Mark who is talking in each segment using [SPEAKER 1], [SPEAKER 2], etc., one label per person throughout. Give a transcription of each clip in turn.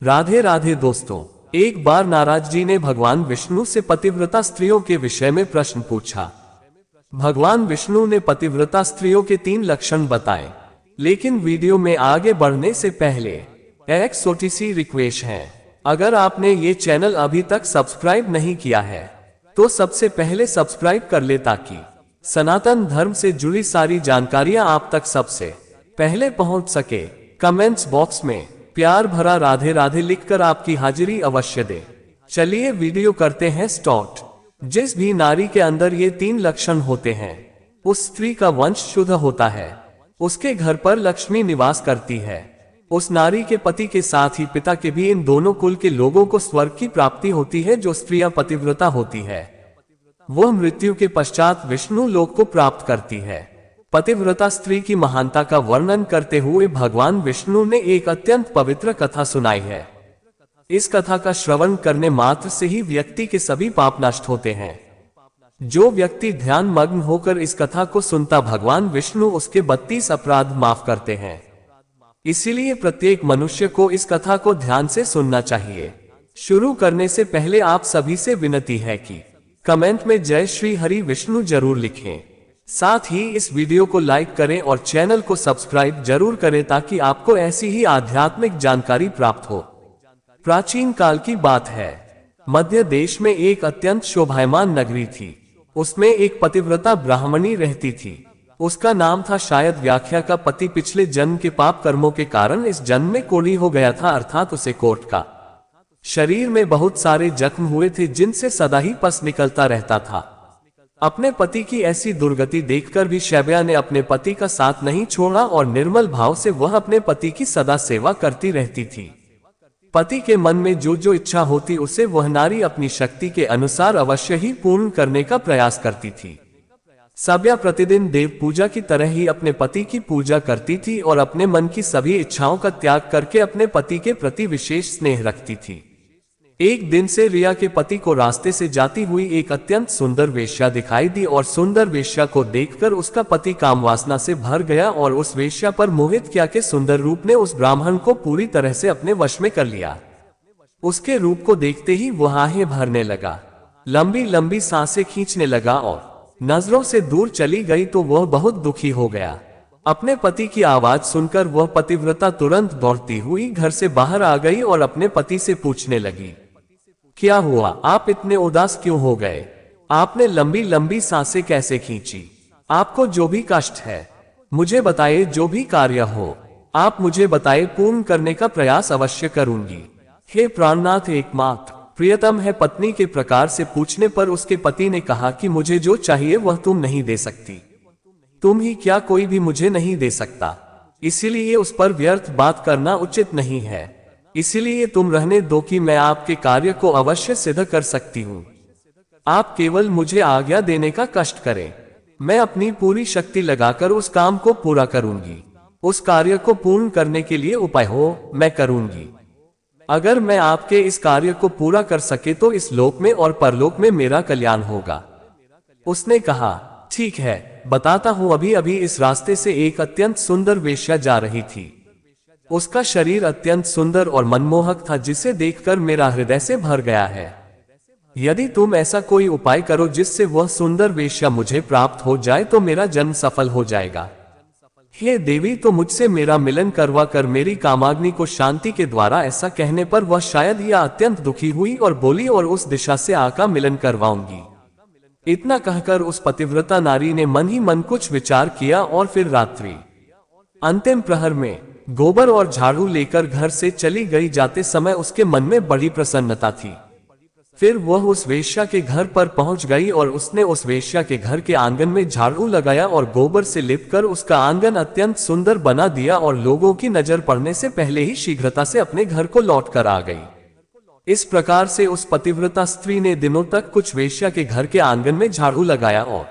[SPEAKER 1] राधे राधे दोस्तों। एक बार नारद जी ने भगवान विष्णु से पतिव्रता स्त्रियों के विषय में प्रश्न पूछा। भगवान विष्णु ने पतिव्रता स्त्रियों के 3 लक्षण बताए। लेकिन वीडियो में आगे बढ़ने से पहले एक छोटी सी रिक्वेस्ट है। अगर आपने ये चैनल अभी तक सब्सक्राइब नहीं किया है तो सबसे पहले सब्सक्राइब कर ले ताकि सनातन धर्म से जुड़ी सारी जानकारियां आप तक सबसे पहले पहुंच सके। कमेंट्स बॉक्स में प्यार भरा राधे राधे लिखकर आपकी हाजिरी अवश्य दे। चलिए वीडियो करते हैं स्टार्ट। जिस भी नारी के अंदर ये 3 लक्षण होते हैं उस स्त्री का वंश शुद्ध होता है, उसके घर पर लक्ष्मी निवास करती है, उस नारी के पति के साथ ही पिता के भी इन दोनों कुल के लोगों को स्वर्ग की प्राप्ति होती है। जो स्त्रियां पतिव्रता होती है वह मृत्यु के पश्चात विष्णु लोक को प्राप्त करती है। पतिव्रता स्त्री की महानता का वर्णन करते हुए भगवान विष्णु ने एक अत्यंत पवित्र कथा सुनाई है। इस कथा का श्रवण करने मात्र से ही व्यक्ति के सभी पाप नष्ट होते हैं। जो व्यक्ति ध्यान मग्न होकर इस कथा को सुनता भगवान विष्णु उसके 32 अपराध माफ करते हैं। इसीलिए प्रत्येक मनुष्य को इस कथा को ध्यान से सुनना चाहिए। शुरू करने से पहले आप सभी से विनती है कि कमेंट में जय श्री हरि विष्णु जरूर लिखें। साथ ही इस वीडियो को लाइक करें और चैनल को सब्सक्राइब जरूर करें ताकि आपको ऐसी ही आध्यात्मिक जानकारी प्राप्त हो। प्राचीन काल की बात है। मध्य देश में एक अत्यंत शोभायमान नगरी थी। उसमें एक पतिव्रता ब्राह्मणी रहती थी। उसका नाम था शायद व्याख्या का पति पिछले जन्म के पाप कर्मों के कारण इस जन्म में कोढ़ी हो गया था, अर्थात उसे कोढ़ का शरीर में बहुत सारे जख्म हुए थे जिनसे सदा ही पस निकलता रहता था। अपने पति की ऐसी दुर्गति देखकर भी शैब्या ने अपने पति का साथ नहीं छोड़ा और निर्मल भाव से वह अपने पति की सदा सेवा करती रहती थी। पति के मन में जो जो इच्छा होती उसे वह नारी अपनी शक्ति के अनुसार अवश्य ही पूर्ण करने का प्रयास करती थी। शैब्या प्रतिदिन देव पूजा की तरह ही अपने पति की पूजा करती थी और अपने मन की सभी इच्छाओं का त्याग करके अपने पति के प्रति विशेष स्नेह रखती थी। एक दिन से रिया के पति को रास्ते से जाती हुई एक अत्यंत सुंदर वेश्या दिखाई दी और सुंदर वेश्या को देखकर उसका पति कामवासना से भर गया और उस वेश्या पर मोहित किया के सुंदर रूप ने उस ब्राह्मण को पूरी तरह से अपने वश में कर लिया। उसके रूप को देखते ही वह आहें भरने लगा, लंबी लंबी सांसें खींचने लगा और नजरों से दूर चली गई तो वह बहुत दुखी हो गया। अपने पति की आवाज सुनकर वह पतिव्रता तुरंत दौड़ती हुई घर से बाहर आ गई और अपने पति से पूछने लगी, क्या हुआ, आप इतने उदास क्यों हो गए? आपने लंबी लंबी सांसें कैसे खींची? आपको जो भी कष्ट है मुझे बताइए, जो भी कार्य हो आप मुझे बताइए, पूर्ण करने का प्रयास अवश्य करूंगी। हे प्राणनाथ एकमात्र प्रियतम है। पत्नी के प्रकार से पूछने पर उसके पति ने कहा कि मुझे जो चाहिए वह तुम नहीं दे सकती। तुम ही क्या, कोई भी मुझे नहीं दे सकता, इसीलिए उस पर व्यर्थ बात करना उचित नहीं है। इसीलिए तुम रहने दो कि मैं आपके कार्य को अवश्य सिद्ध कर सकती हूँ। आप केवल मुझे आज्ञा देने का कष्ट करें, मैं अपनी पूरी शक्ति लगाकर उस काम को पूरा करूंगी। उस कार्य को पूर्ण करने के लिए उपाय हो मैं करूंगी। अगर मैं आपके इस कार्य को पूरा कर सके तो इस लोक में और परलोक में मेरा कल्याण होगा। उसने कहा, ठीक है, बताता हूँ। अभी अभी इस रास्ते से एक अत्यंत सुंदर वेश्या जा रही थी। उसका शरीर अत्यंत सुंदर और मनमोहक था जिसे देखकर मेरा हृदय से भर गया है। यदि तुम ऐसा कोई उपाय करो जिससे वह सुंदर वेश्या मुझे प्राप्त हो जाए तो मेरा जन्म सफल हो जाएगा। हे देवी, तो मुझसे मेरा मिलन करवा कर मेरी कामाग्नि को शांति के द्वारा। ऐसा कहने पर वह शायद या अत्यंत दुखी हुई और बोली, और उस दिशा से आका मिलन करवाऊंगी। इतना कहकर उस पतिव्रता नारी ने मन ही मन कुछ विचार किया और फिर रात्रि अंतिम प्रहर में गोबर और झाड़ू लेकर घर से चली गई। जाते समय उसके मन में बड़ी प्रसन्नता थी। फिर वह उस वेश्या के घर पर पहुंच गई और उसने उस वेश्या के घर के आंगन में झाड़ू लगाया और गोबर से लिपकर उसका आंगन अत्यंत सुंदर बना दिया और लोगों की नजर पड़ने से पहले ही शीघ्रता से अपने घर को लौट कर आ गई। इस प्रकार से उस पतिव्रता स्त्री ने दिनों तक कुछ वेश्या के घर के आंगन में झाड़ू लगाया और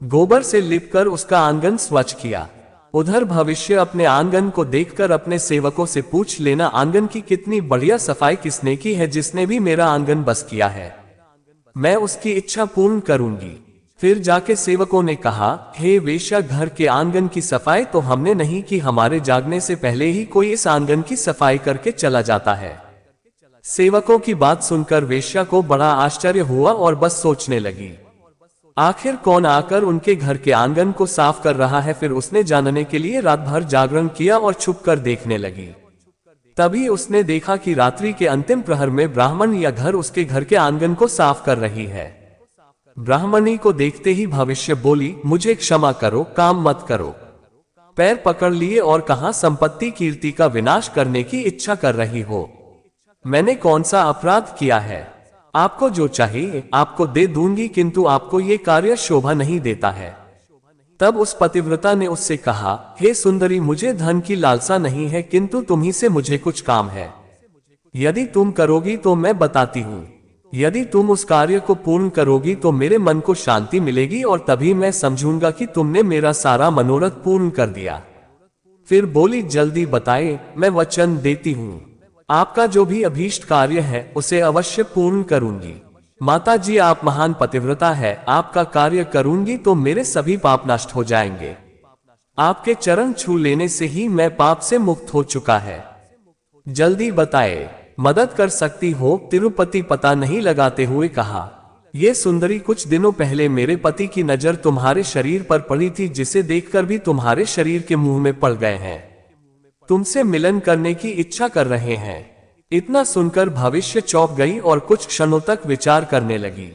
[SPEAKER 1] गोबर से लिपकर उसका आंगन स्वच्छ किया। उधर भविष्य अपने आंगन को देखकर अपने सेवकों से पूछ लेना, आंगन की कितनी बढ़िया सफाई किसने की है? जिसने भी मेरा आंगन बस किया है मैं उसकी इच्छा पूर्ण करूंगी। फिर जाके सेवकों ने कहा, हे वेश्या, घर के आंगन की सफाई तो हमने नहीं की, हमारे जागने से पहले ही कोई इस आंगन की सफाई करके चला जाता है। सेवकों की बात सुनकर वेश्या को बड़ा आश्चर्य हुआ और बस सोचने लगी, आखिर कौन आकर उनके घर के आंगन को साफ कर रहा है। फिर उसने जानने के लिए रात भर जागरण किया और छुपकर देखने लगी। तभी उसने देखा कि रात्रि के अंतिम प्रहर में ब्राह्मण या घर उसके घर के आंगन को साफ कर रही है। ब्राह्मणी को देखते ही भविष्य बोली, मुझे क्षमा करो, काम मत करो। पैर पकड़ लिए और कहा, संपत्ति कीर्ति का विनाश करने की इच्छा कर रही हो? मैंने कौन सा अपराध किया है? आपको जो चाहिए आपको दे दूंगी, किंतु आपको ये कार्य शोभा नहीं देता है। तब उस पतिव्रता ने उससे कहा, हे सुंदरी, मुझे धन की लालसा नहीं है, किंतु तुम्ही से मुझे कुछ काम है। यदि तुम करोगी तो मैं बताती हूँ। यदि तुम उस कार्य को पूर्ण करोगी तो मेरे मन को शांति मिलेगी और तभी मैं समझूंगा कि तुमने मेरा सारा मनोरथ पूर्ण कर दिया। फिर बोली, जल्दी बताए, मैं वचन देती हूँ, आपका जो भी अभीष्ट कार्य है उसे अवश्य पूर्ण करूंगी। माता जी, आप महान पतिव्रता है, आपका कार्य करूंगी तो मेरे सभी पाप नष्ट हो जाएंगे। आपके चरण छू लेने से ही मैं पाप से मुक्त हो चुका है। जल्दी बताए, मदद कर सकती हो? तिरुपति पता नहीं लगाते हुए कहा, ये सुंदरी, कुछ दिनों पहले मेरे पति की नजर तुम्हारे शरीर पर पड़ी थी, जिसे देखकर भी तुम्हारे शरीर के मुंह में पड़ गए हैं। तुमसे मिलन करने की इच्छा कर रहे हैं। इतना सुनकर भविष्य चौंक गई और कुछ क्षणों तक विचार करने लगी।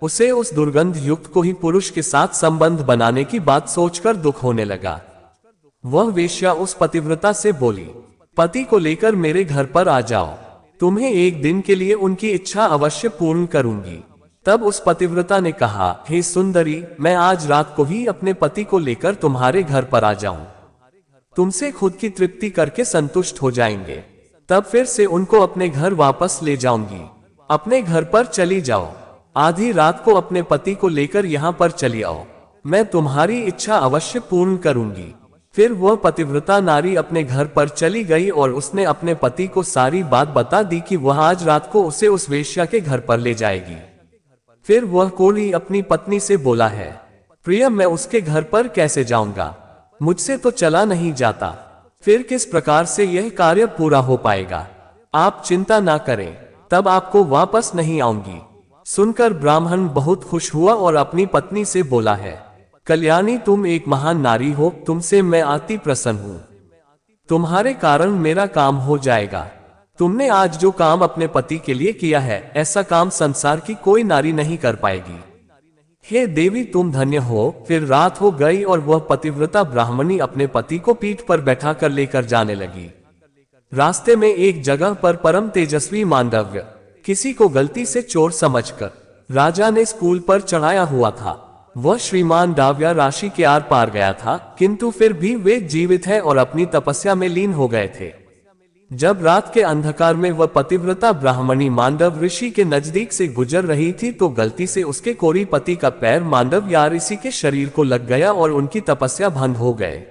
[SPEAKER 1] उसे उस दुर्गंध युक्त को ही पुरुष के साथ संबंध बनाने की बात सोचकर दुख होने लगा। वह वेश्या उस पतिव्रता से बोली, पति को लेकर मेरे घर पर आ जाओ, तुम्हें एक दिन के लिए उनकी इच्छा अवश्य पूर्ण करूंगी। तब उस पतिव्रता ने कहा, हे सुंदरी, मैं आज रात को ही अपने पति को लेकर तुम्हारे घर पर आ जाऊं। तुमसे खुद की तृप्ति करके संतुष्ट हो जाएंगे, तब फिर से उनको अपने घर वापस ले जाऊंगी। अपने घर पर चली जाओ, आधी रात को अपने पति को लेकर यहाँ पर चली आओ, मैं तुम्हारी इच्छा अवश्य पूर्ण करूंगी। फिर वह पतिव्रता नारी अपने घर पर चली गई और उसने अपने पति को सारी बात बता दी कि वह आज रात को उसे उस वेश्या के घर पर ले जाएगी। फिर वह कोली अपनी पत्नी से बोला है, प्रिय, मैं उसके घर पर कैसे जाऊंगा? मुझसे तो चला नहीं जाता। फिर किस प्रकार से यह कार्य पूरा हो पाएगा? आप चिंता ना करें, तब आपको वापस नहीं आऊंगी। सुनकर ब्राह्मण बहुत खुश हुआ और अपनी पत्नी से बोला है, कल्याणी, तुम एक महान नारी हो, तुमसे मैं अति प्रसन्न हूँ। तुम्हारे कारण मेरा काम हो जाएगा। तुमने आज जो काम अपने पति के लिए किया है, ऐसा काम संसार की कोई नारी नहीं कर पाएगी। हे देवी, तुम धन्य हो। फिर रात हो गई और वह पतिव्रता ब्राह्मणी अपने पति को पीठ पर बैठा कर लेकर जाने लगी। रास्ते में एक जगह पर परम तेजस्वी मांडव्य, किसी को गलती से चोर समझकर राजा ने स्कूल पर चढ़ाया हुआ था, वह श्रीमान डाव्या राशि के आर पार गया था, किंतु फिर भी वे जीवित है और अपनी तपस्या में लीन हो गए थे। जब रात के अंधकार में वह पतिव्रता ब्राह्मणी मांडव ऋषि के नजदीक से गुजर रही थी तो गलती से उसके कोरी पति का पैर मांडव यार ऋषि के शरीर को लग गया और उनकी तपस्या भंग हो गए।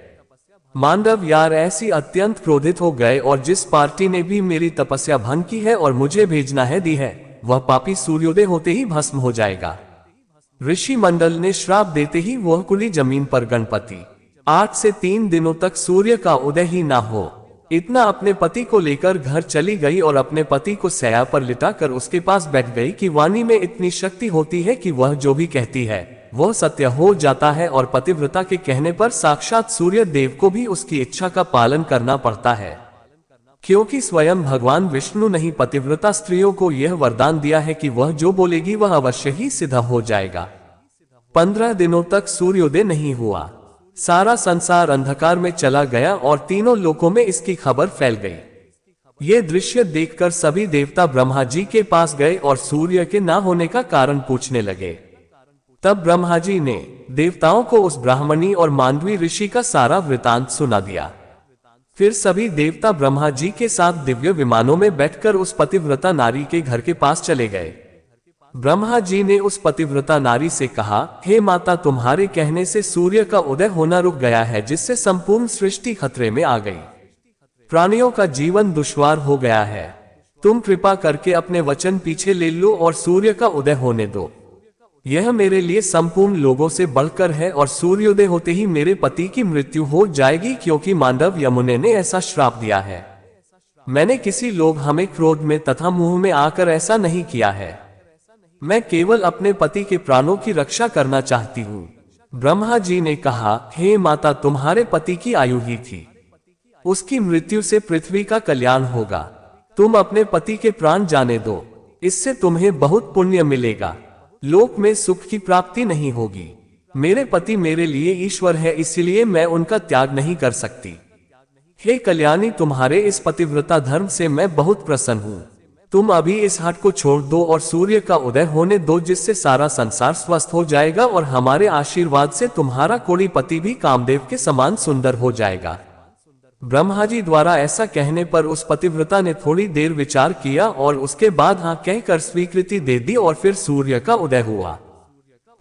[SPEAKER 1] मांडव यार ऐसी अत्यंत क्रोधित हो गए और जिस पार्टी ने भी मेरी तपस्या भंग की है और मुझे भेजना है दी है, वह पापी सूर्योदय होते ही भस्म हो जाएगा। ऋषि मंडल ने श्राप देते ही वह कुली जमीन पर गणपति 8 से 3 दिनों तक सूर्य का उदय ही ना हो, इतना अपने पति को लेकर घर चली गई और अपने पति को सैया पर लिटाकर उसके पास बैठ गई कि वाणी में इतनी शक्ति होती है कि वह जो भी कहती है वह सत्य हो जाता है और पतिव्रता के कहने पर साक्षात सूर्य देव को भी उसकी इच्छा का पालन करना पड़ता है, क्योंकि स्वयं भगवान विष्णु ने ही पतिव्रता स्त्रियों को यह वरदान दिया है कि वह जो बोलेगी वह अवश्य ही सिद्ध हो जाएगा। 15 दिनों तक सूर्योदय नहीं हुआ, सारा संसार अंधकार में चला गया और तीनों लोकों में इसकी खबर फैल गई। ये दृश्य देखकर सभी देवता ब्रह्मा जी के पास गए और सूर्य के ना होने का कारण पूछने लगे। तब ब्रह्मा जी ने देवताओं को उस ब्राह्मणी और मांडवी ऋषि का सारा वृतांत सुना दिया। फिर सभी देवता ब्रह्मा जी के साथ दिव्य विमानों में बैठकर उस पतिव्रता नारी के घर के पास चले गए। ब्रह्मा जी ने उस पतिव्रता नारी से कहा, हे माता, तुम्हारे कहने से सूर्य का उदय होना रुक गया है, जिससे संपूर्ण सृष्टि खतरे में आ गई। प्राणियों का जीवन दुश्वार हो गया है। तुम कृपा करके अपने वचन पीछे ले लो और सूर्य का उदय होने दो। यह मेरे लिए संपूर्ण लोगों से बढ़कर है और सूर्योदय होते ही मेरे पति की मृत्यु हो जाएगी, क्योंकि मांडव यमुने ने ऐसा श्राप दिया है। मैंने किसी लोग हमें क्रोध में तथा मुंह में आकर ऐसा नहीं किया है। मैं केवल अपने पति के प्राणों की रक्षा करना चाहती हूँ। ब्रह्मा जी ने कहा, हे माता, तुम्हारे पति की आयु ही थी, उसकी मृत्यु से पृथ्वी का कल्याण होगा। तुम अपने पति के प्राण जाने दो, इससे तुम्हें बहुत पुण्य मिलेगा, लोक में सुख की प्राप्ति नहीं होगी। मेरे पति मेरे लिए ईश्वर है, इसलिए मैं उनका त्याग नहीं कर सकती। हे कल्याणी, तुम्हारे इस पतिव्रता धर्म से मैं बहुत प्रसन्न हूँ। तुम अभी इस हट को छोड़ दो और सूर्य का उदय होने दो, जिससे सारा संसार स्वस्थ हो जाएगा और हमारे आशीर्वाद से तुम्हारा कोड़ी पति भी कामदेव के समान सुंदर हो जाएगा। ब्रह्मा जी द्वारा ऐसा कहने पर उस पतिव्रता ने थोड़ी देर विचार किया और उसके बाद हाँ कहकर स्वीकृति दे दी और फिर सूर्य का उदय हुआ।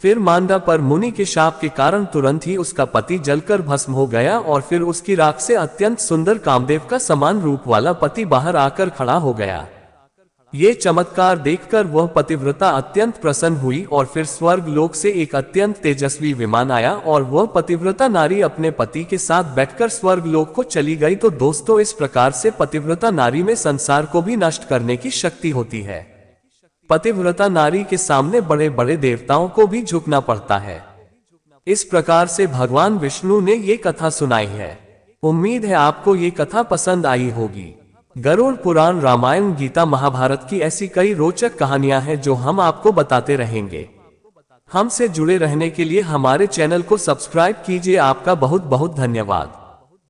[SPEAKER 1] फिर मांदा पर मुनि के शाप के कारण तुरंत ही उसका पति जलकर भस्म हो गया और फिर उसकी राख से अत्यंत सुंदर कामदेव का समान रूप वाला पति बाहर आकर खड़ा हो गया। ये चमत्कार देखकर वह पतिव्रता अत्यंत प्रसन्न हुई और फिर स्वर्ग लोक से एक अत्यंत तेजस्वी विमान आया और वह पतिव्रता नारी अपने पति के साथ बैठकर स्वर्ग लोक को चली गई। तो दोस्तों, इस प्रकार से पतिव्रता नारी में संसार को भी नष्ट करने की शक्ति होती है। पतिव्रता नारी के सामने बड़े बड़े देवताओं को भी झुकना पड़ता है। इस प्रकार से भगवान विष्णु ने ये कथा सुनाई है। उम्मीद है आपको ये कथा पसंद आई होगी। गरुड़ पुराण, रामायण, गीता, महाभारत की ऐसी कई रोचक कहानियां हैं जो हम आपको बताते रहेंगे। हमसे जुड़े रहने के लिए हमारे चैनल को सब्सक्राइब कीजिए। आपका बहुत बहुत धन्यवाद।